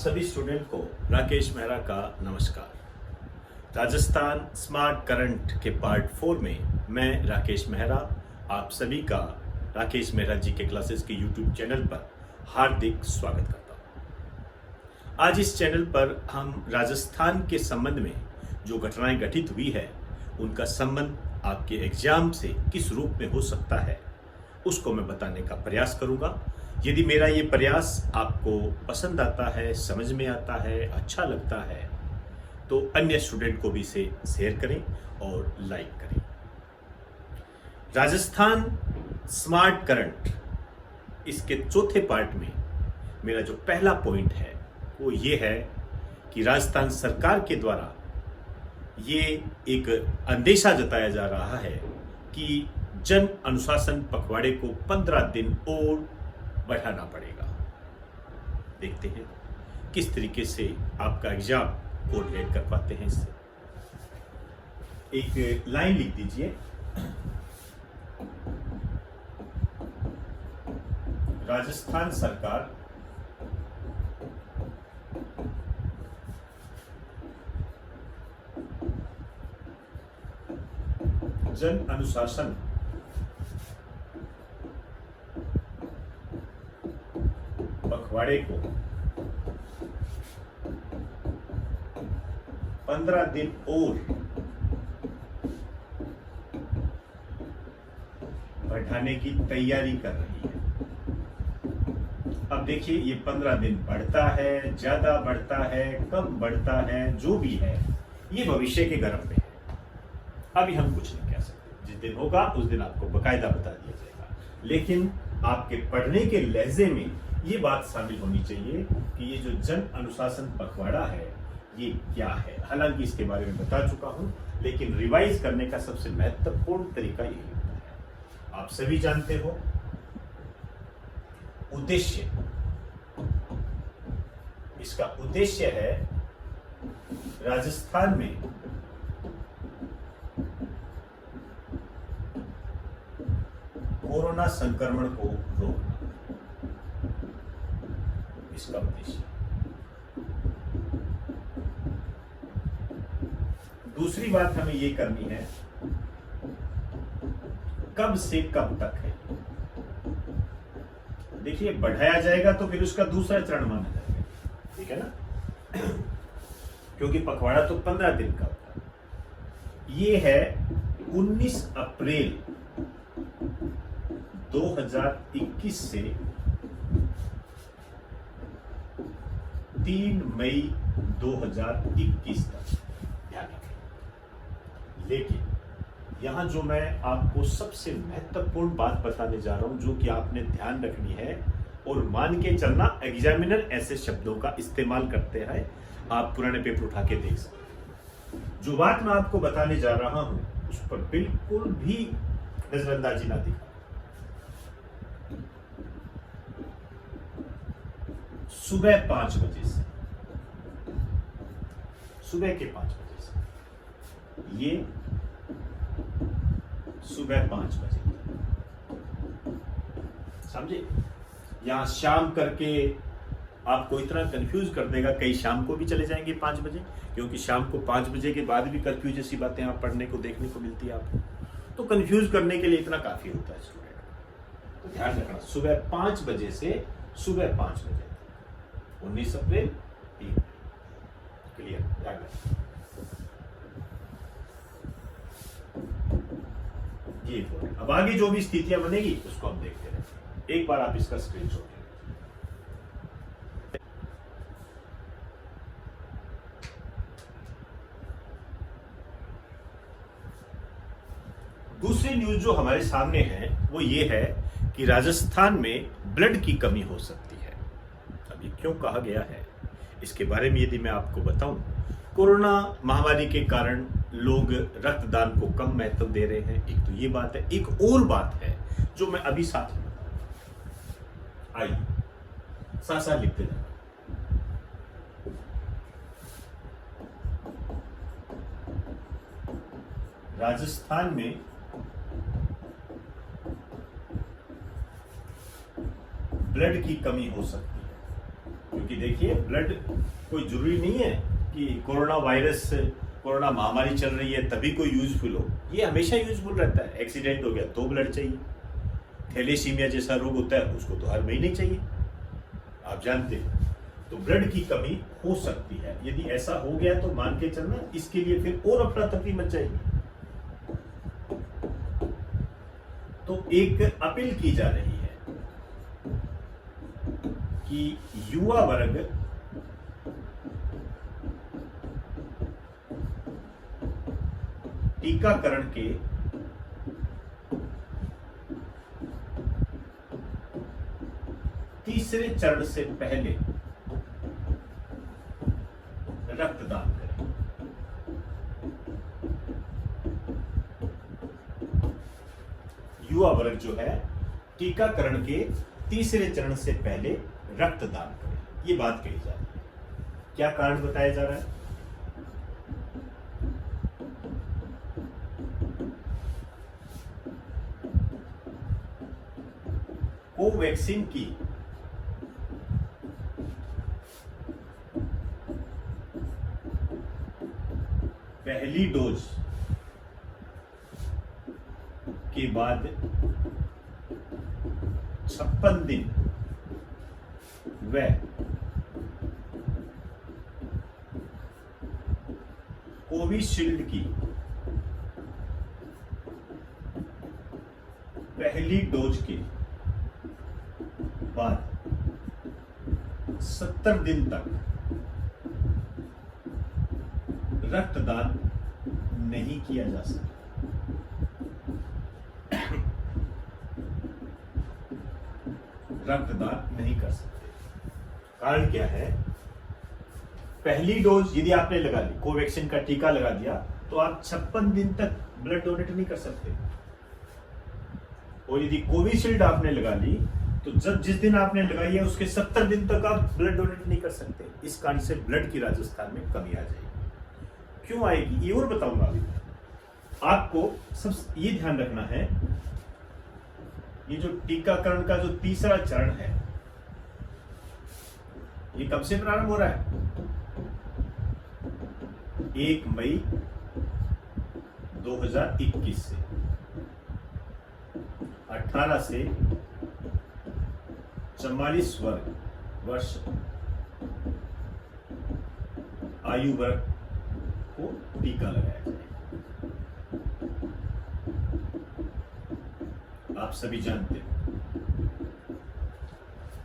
सभी स्टूडेंट को राकेश मेहरा का नमस्कार। राजस्थान स्मार्ट करंट के पार्ट 4 में मैं राकेश मेहरा आप सभी का राकेश मेहरा जी के क्लासेस के यूट्यूब चैनल पर हार्दिक स्वागत करता हूँ। आज इस चैनल पर हम राजस्थान के संबंध में जो घटनाएं घटित हुई है उनका संबंध आपके एग्जाम से किस रूप में हो सकता है उसको मैं बताने का प्रयास करूँगा। यदि मेरा ये प्रयास आपको पसंद आता है, समझ में आता है, अच्छा लगता है तो अन्य स्टूडेंट को भी इसे शेयर करें और लाइक करें। राजस्थान स्मार्ट करंट इसके चौथे पार्ट में मेरा जो पहला पॉइंट है वो ये है कि राजस्थान सरकार के द्वारा ये एक अंदेशा जताया जा रहा है कि जन अनुशासन पखवाड़े को 15 दिन और बढ़ाना पड़ेगा। देखते हैं किस तरीके से आपका एग्जाम कोऑर्डिनेट कर पाते हैं। इससे एक लाइन लिख दीजिए, राजस्थान सरकार जन अनुशासन पखवाड़े को 15 दिन और बढ़ाने की तैयारी कर रही है। अब देखिए ये 15 दिन बढ़ता है, ज्यादा बढ़ता है, कम बढ़ता है, जो भी है ये भविष्य के गर्भ में है। अभी हम कुछ नहीं कह सकते। जिस दिन होगा उस दिन आपको बकायदा बता दिया जाएगा, लेकिन आपके पढ़ने के लहजे में ये बात शामिल होनी चाहिए कि ये जो जन अनुशासन पखवाड़ा है ये क्या है। हालांकि इसके बारे में बता चुका हूं, लेकिन रिवाइज करने का सबसे महत्वपूर्ण तरीका यही होता है। आप सभी जानते हो उद्देश्य, इसका उद्देश्य है राजस्थान में कोरोना संक्रमण को रोकना, इसका उद्देश्य। दूसरी बात हमें यह करनी है कब से कब तक है। देखिए बढ़ाया जाएगा तो फिर उसका दूसरा चरण माना जाएगा, ठीक है ना, क्योंकि पखवाड़ा तो 15 दिन का होता है। ये है 19 अप्रैल 2021 से 3 मई 2021 तक ध्यान रखें। लेकिन यहां जो मैं आपको सबसे महत्वपूर्ण बात बताने जा रहा हूं, जो कि आपने ध्यान रखनी है और मान के चलना, एग्जामिनर ऐसे शब्दों का इस्तेमाल करते हैं, आप पुराने पेपर उठा के देख सकते हैं। जो बात मैं आपको बताने जा रहा हूं उस पर बिल्कुल भी नजरअंदाजी ना दिखा। सुबह 5 बजे से, सुबह के 5 बजे से, ये सुबह 5 बजे, समझे। यहां शाम करके आपको इतना कंफ्यूज कर देगा, कई शाम को भी चले जाएंगे 5 बजे, क्योंकि शाम को 5 बजे के बाद भी कर्फ्यू जैसी बातें आप पढ़ने को देखने को मिलती है आपको, तो कंफ्यूज करने के लिए इतना काफी होता है स्टूडेंट। तो ध्यान रखना, सुबह 5 बजे से सुबह 5 बजे, 19 अप्रैल 3। क्लियर, ध्यान रखना। ये अब आगे जो भी स्थितियां बनेगी उसको हम देखते रहेंगे। एक बार आप इसका स्क्रीनशॉट लें। दूसरी न्यूज जो हमारे सामने है वो ये है कि राजस्थान में ब्लड की कमी हो सकती है। अब ये क्यों कहा गया है इसके बारे में यदि मैं आपको बताऊं, कोरोना महामारी के कारण लोग रक्तदान को कम महत्व दे रहे हैं, एक तो ये बात है। एक और बात है जो मैं अभी साथ में बताऊंगा, आइए साथ साथ लिखते जाए। राजस्थान में ब्लड की कमी हो सकती है, क्योंकि क्योंकि देखिए ब्लड कोई जरूरी नहीं है कि कोरोना महामारी चल रही है तभी कोई यूजफुल हो, ये हमेशा यूजफुल रहता है। एक्सीडेंट हो गया तो ब्लड चाहिए, थैलेसीमिया जैसा रोग होता है उसको तो हर महीने चाहिए, आप जानते हैं। तो ब्लड की कमी हो सकती है, यदि ऐसा हो गया तो मान के चलना, इसके लिए फिर और अफरा तफरी मच जाएगी। तो एक अपील की जा रही है कि युवा वर्ग टीकाकरण के तीसरे चरण से पहले रक्तदान करें। युवा वर्ग जो है टीकाकरण के तीसरे चरण से पहले रक्तदान करें, ये बात कही जा रही है। क्या कारण बताया जा रहा है? कोवैक्सीन की पहली डोज के बाद 56 दिन व कोविशील्ड की पहली डोज के बाद 70 दिन तक रक्तदान नहीं किया जा सकता। रक्तदान नहीं कर सकते। कारण क्या है? पहली डोज यदि आपने लगा ली, कोवैक्सीन का टीका लगा दिया, तो आप 56 दिन तक ब्लड डोनेट नहीं कर सकते। और यदि कोविशील्ड आपने लगा ली तो जिस दिन आपने लगाई है उसके 70 दिन तक आप ब्लड डोनेट नहीं कर सकते। इस कारण से ब्लड की राजस्थान में कमी आ जाएगी। क्यों आएगी ये और बताऊंगा अभी। आपको सब ये ध्यान रखना है, ये जो टीकाकरण का जो तीसरा चरण है, ये कब से प्रारंभ हो रहा है? 1 मई 2021 से 18 से 44 वर्ष आयु वर्ग को टीका लगाया जाए। आप सभी जानते हैं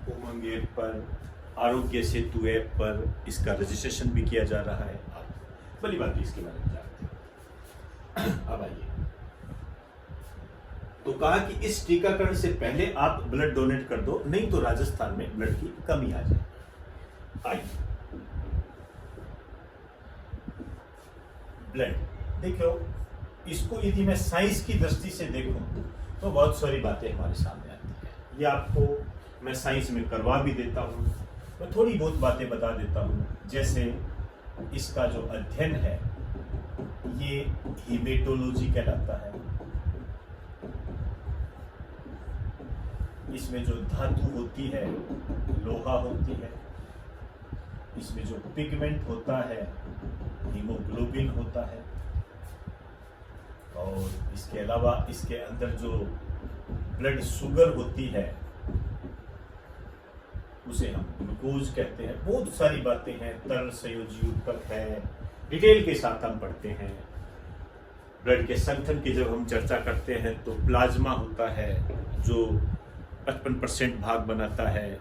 उमंग ऐप पर, आरोग्य सेतु ऐप पर इसका रजिस्ट्रेशन भी किया जा रहा है। आप भली बात इसके बारे में जानते हैं। अब आइए, तो कहा कि इस टीकाकरण से पहले आप ब्लड डोनेट कर दो, नहीं तो राजस्थान में ब्लड की कमी आ जाएगी। आइए, ब्लड देखो, इसको यदि मैं साइंस की दृष्टि से देखूं तो बहुत सारी बातें हमारे सामने आती हैं। ये आपको मैं साइंस में करवा भी देता हूं, मैं थोड़ी बहुत बातें बता देता हूं। जैसे इसका जो अध्ययन है ये हीमेटोलॉजी कहलाता है। इसमें जो धातु होती है लोहा होती है, इसमें जो पिगमेंट होता है हीमोग्लोबिन होता है, और इसके अलावा इसके अंदर जो ब्लड शुगर होती है उसे हम ग्लूकोज कहते हैं। बहुत सारी बातें हैं, तरल संयोजी ऊतक है, डिटेल के साथ हम पढ़ते हैं। ब्लड के संगठन की जब हम चर्चा करते हैं तो प्लाज्मा होता है जो 55% भाग बनाता है,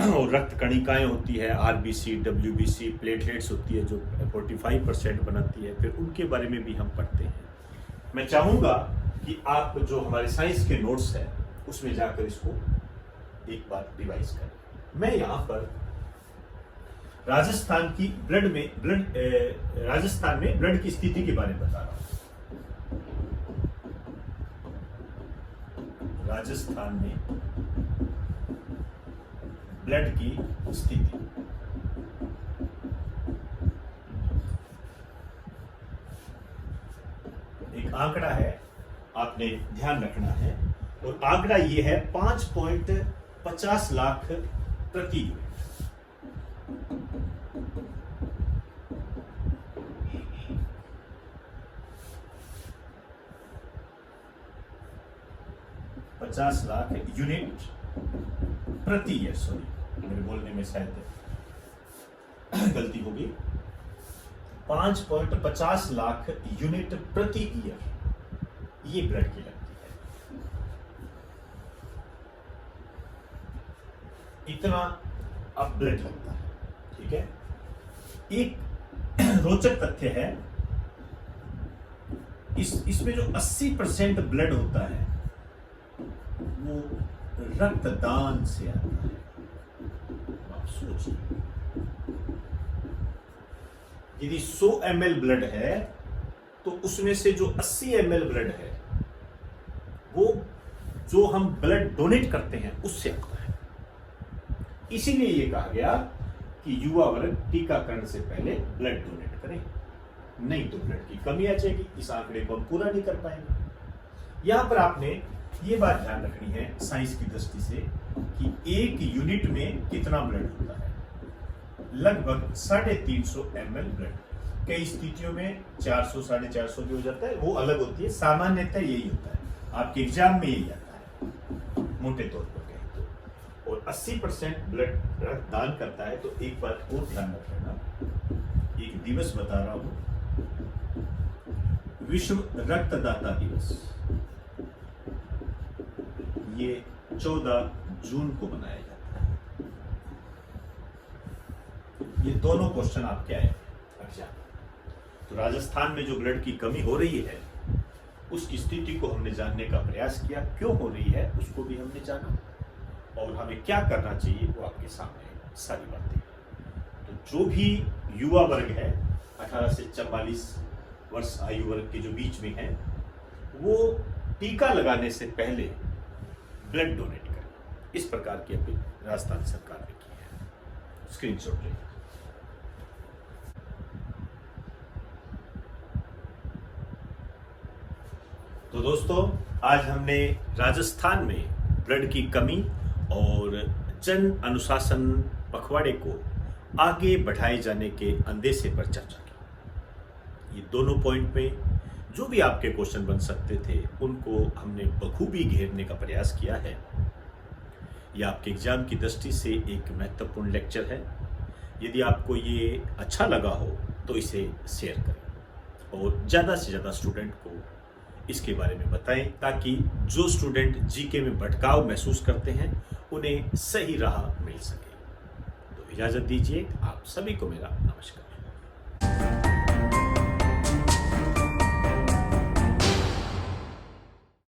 और रक्त कणिकाएं होती है, आरबीसी, डब्ल्यूबीसी, प्लेटलेट्स होती है जो 45% बनाती है। फिर उनके बारे में भी हम पढ़ते हैं। मैं चाहूंगा कि आप जो हमारे साइंस के नोट्स हैं उसमें जाकर इसको एक बार रिवाइज करें। मैं यहाँ पर राजस्थान में ब्लड की स्थिति के बारे में बता रहा हूँ। राजस्थान में ब्लड की स्थिति, एक आंकड़ा है, आपने ध्यान रखना है। और आंकड़ा ये है 5.50 लाख प्रति यूनिट। 50 लाख यूनिट प्रति ईयर, सॉरी मेरे बोलने में शायद गलती होगी, 5.50 लाख यूनिट प्रति ईयर ये ब्लड की लगती है। इतना अब ब्लड लगता है, ठीक है। एक रोचक तथ्य है, इसमें जो 80% ब्लड होता है वो रक्तदान से आता है। आप सोचिए, यदि 100 ml ब्लड है तो उसमें से जो 80 ml ब्लड है वो जो हम ब्लड डोनेट करते हैं उससे आता है। इसीलिए ये कहा गया कि युवा वर्ग टीकाकरण से पहले ब्लड डोनेट करें, नहीं तो ब्लड की कमी आ जाएगी। इस आंकड़े को हम पूरा नहीं कर पाएंगे। यहां पर आपने ये बात ध्यान रखनी है साइंस की दृष्टि से कि एक यूनिट में कितना ब्लड होता है। लगभग 350 ml ब्लड। कई स्थितियों में 400 450 भी हो जाता है, वो अलग होती है। सामान्यतः यही होता है, आपके एग्जाम में यही आता है मोटे तौर पर कहें तो। और 80% ब्लड दान करता है। तो एक बात और ध्यान रखना, एक दिवस बता रहा हूं, विश्व रक्तदाता दिवस, ये 14 जून को मनाया जाता है। ये दोनों क्वेश्चन आपके आए एग्जाम। तो राजस्थान में जो ब्लड की कमी हो रही है उसकी स्थिति को हमने जानने का प्रयास किया, क्यों हो रही है उसको भी हमने जाना, और हमें क्या करना चाहिए वो आपके सामने सारी बातें। तो जो भी युवा वर्ग है 18 से 44 वर्ष आयु वर्ग के जो बीच में है, वो टीका लगाने से पहले ब्लड डोनेट करें। इस प्रकार की अपील राजस्थान सरकार ने की है। स्क्रीनशॉट लें। तो दोस्तों, आज हमने राजस्थान में ब्लड की कमी और जन अनुशासन पखवाड़े को आगे बढ़ाए जाने के अंदेशे पर चर्चा की। ये दोनों पॉइंट में जो भी आपके क्वेश्चन बन सकते थे उनको हमने बखूबी घेरने का प्रयास किया है। यह आपके एग्जाम की दृष्टि से एक महत्वपूर्ण लेक्चर है। यदि आपको ये अच्छा लगा हो तो इसे शेयर करें और ज़्यादा से ज़्यादा स्टूडेंट को इसके बारे में बताएं, ताकि जो स्टूडेंट जीके में भटकाव महसूस करते हैं उन्हें सही राह मिल सके। तो इजाज़त दीजिए, आप सभी को मेरा नमस्कार।